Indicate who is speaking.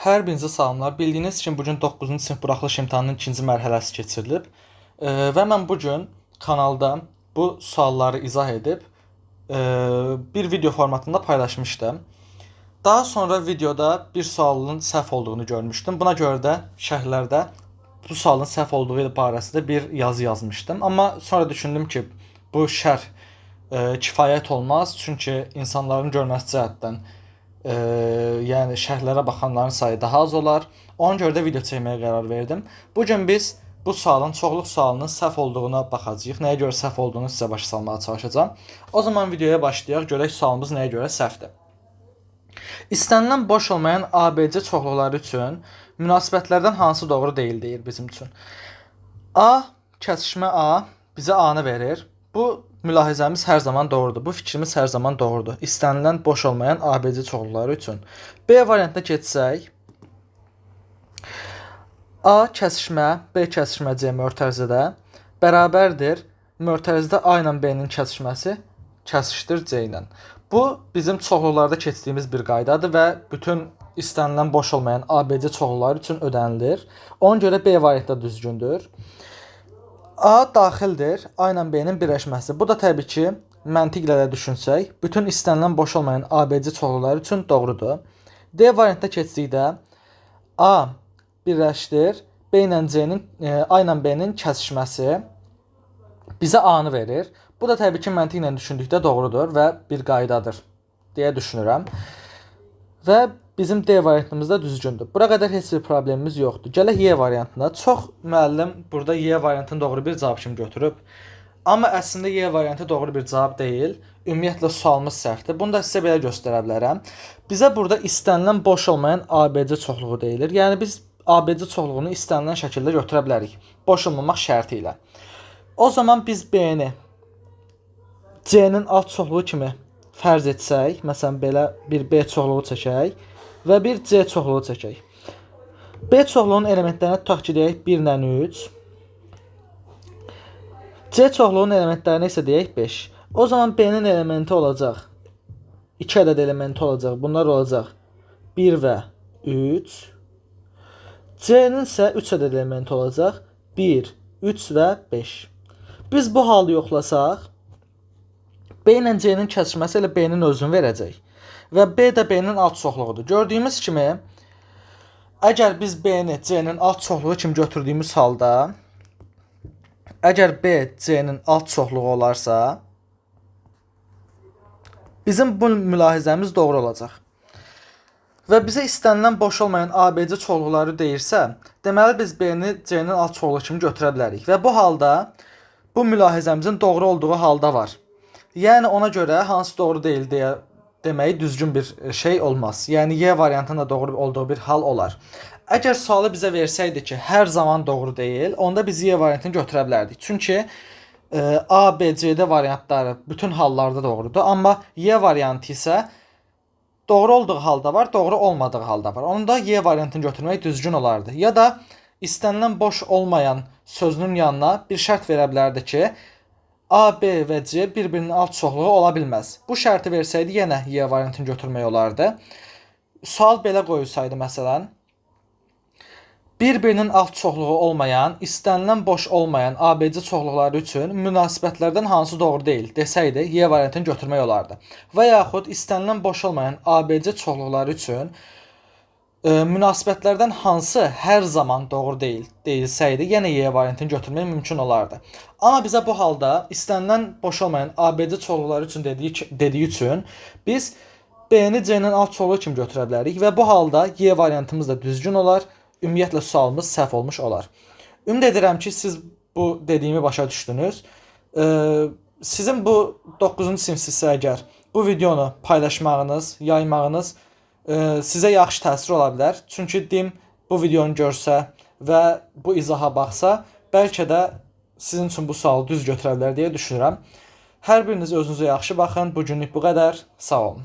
Speaker 1: Hər birinizə salamlar. Bildiyiniz kimi bugün 9-cu sinif buraxılış imtahanının ikinci mərhələsi keçirilib. Və mən bugün kanalda bu sualları izah edib bir video formatında paylaşmışdım. Daha sonra videoda bir sualın səhv olduğunu görmüşdüm. Buna görə də şərhlərdə bu sualın səhv olduğu barəsində bir yazı yazmışdım. Amma sonra düşündüm ki, bu şərh kifayət olmaz. Çünki insanların görməsi cəhətdən yəni şərhlərə baxanların sayı daha az olar. Ona görə də video çəkməyə qərar verdim. Bu gün biz bu sualın, çoxluq sualının səhv olduğuna baxacağıq. Nəyə görə səhv olduğunu sizə başa salmağa çalışacağam. O zaman videoya başlayaq. Görək sualımız nəyə görə səhvdir. İstənilən boş olmayan ABC çoxluqları üçün münasibətlərdən hansı doğru deyil deyir bizim üçün. A kəsişmə A bizə A-nı verir. Bu mülahizəmiz hər zaman doğrudur. Bu fikrimiz hər zaman doğrudur. İstənilən boş olmayan ABC çoxluqları üçün. B variantına keçsək, A kəsişmə B kəsişmə C mötərizədə bərabərdir. Mötərizədə A ilə B-nin kəsişməsi kəsişdir C ilə. Bu bizim çoxluqlarda keçdiyimiz bir qaydadır və bütün istənilən boş olmayan ABC çoxluqları üçün ödənilir. Ona görə B variantı düzgündür. A daxildir, A ilə B-nin birləşməsi. Bu da təbii ki, məntiqlə də düşünsək, bütün istənilən boş olmayan ABC çoxluqları üçün doğrudur. D variantına keçdikdə A birləşdir, B ilə C-nin, A ilə B-nin kəsişməsi bizə A-nı verir. Bu da təbii ki, məntiqlə düşündükdə doğrudur və bir qaydadır deyə düşünürəm. Və bizim D variantımız da düzgündür. Bura qədər heç bir problemimiz yoxdur. Gələk Y variantına. Çox müəllim burada Y variantını doğru bir cavab kimi götürüb. Amma əslində Y variantı doğru bir cavab deyil. Ümumiyyətlə sualımız səhvdir. Bunu da sizə belə göstərə bilərəm. Bizə burada istənilən boş olmayan ABC çoxluğu deyilir. Yəni biz ABC çoxluğunu istənilən şəkildə götürə bilərik. Boş olmamaq şərti ilə. O zaman biz B-ni C-nin alt çoxluğu kimi fərz etsək, məsələn belə bir B çoxluğu çəkək və bir C çoxluğu çəkək. B çoxluğunun elementlərinə tutaq ki, deyək 1 ilə 3. C çoxluğunun elementlərinə isə deyək 5. O zaman B-nin elementi olacaq 2 ədəd elementi olacaq. Bunlar olacaq 1 və 3. C-nin isə 3 ədəd elementi olacaq 1, 3 və 5. Biz bu halı yoxlasaq, B ilə C-nin kəsişməsi ilə B-nin özünü verəcək. Və B də B-nin alt çoxluğudur. Gördüyümüz kimi, əgər biz B-ni C-nin alt çoxluğu kimi götürdüyümüz halda, əgər B C-nin alt çoxluğu olarsa, bizim bu mülahizəmiz doğru olacaq. Və bizə istənilən boş olmayan ABC çoxluqları deyirsə, deməli biz B-ni C-nin alt çoxluğu kimi götürə bilərik. Və bu halda, bu mülahizəmizin doğru olduğu halda var. Yəni ona görə hansı doğru deyil deyə deməyi düzgün bir şey olmaz. Yəni Y variantının da doğru olduğu bir hal olar. Əgər sualı bizə versəydi ki, hər zaman doğru deyil, onda biz Y variantını götürə bilərdik. Çünki A, B, C-də variantları bütün hallarda doğrudur. Amma Y variantı isə doğru olduğu halda var, doğru olmadığı halda var. Onda Y variantını götürmək düzgün olardı. Ya da istənilən boş olmayan sözünün yanına bir şərt verə bilərdi ki, A, B və C bir-birinin alt çoxluğu ola bilməz. Bu şərti versəydi yenə Y variantını götürmək olardı. Sual belə qoyulsaydı məsələn, bir-birinin alt çoxluğu olmayan, istənilən boş olmayan ABC çoxluqları üçün münasibətlərdən hansı doğru deyil desəydi, Y variantını götürmək olardı. Və yaxud istənilən boş olmayan ABC çoxluqları üçün münasibətlərdən hansı hər zaman doğru deyil deyilsəydi, yenə Y variantını götürmək mümkün olardı. Amma bizə bu halda istənilən boş olmayan ABC çoxluqları üçün dediyi üçün biz B-ni C-nin alt çoxluğu kimi götürə bilərik və bu halda Y variantımız da düzgün olar. Ümumiyyətlə sualımız səhv olmuş olar. Ümid edirəm ki, siz bu dediyimi başa düşdünüz. Sizin bu 9-cu sinifsinizsə əgər bu videonu paylaşmağınız, yaymağınız sizə yaxşı təsir ola bilər. Çünki dim bu videonu görsə və bu izaha baxsa, bəlkə də sizin üçün bu sualı düz götürə bilər deyə düşünürəm. Hər biriniz özünüzə yaxşı baxın. Bu günlük bu qədər. Sağ olun.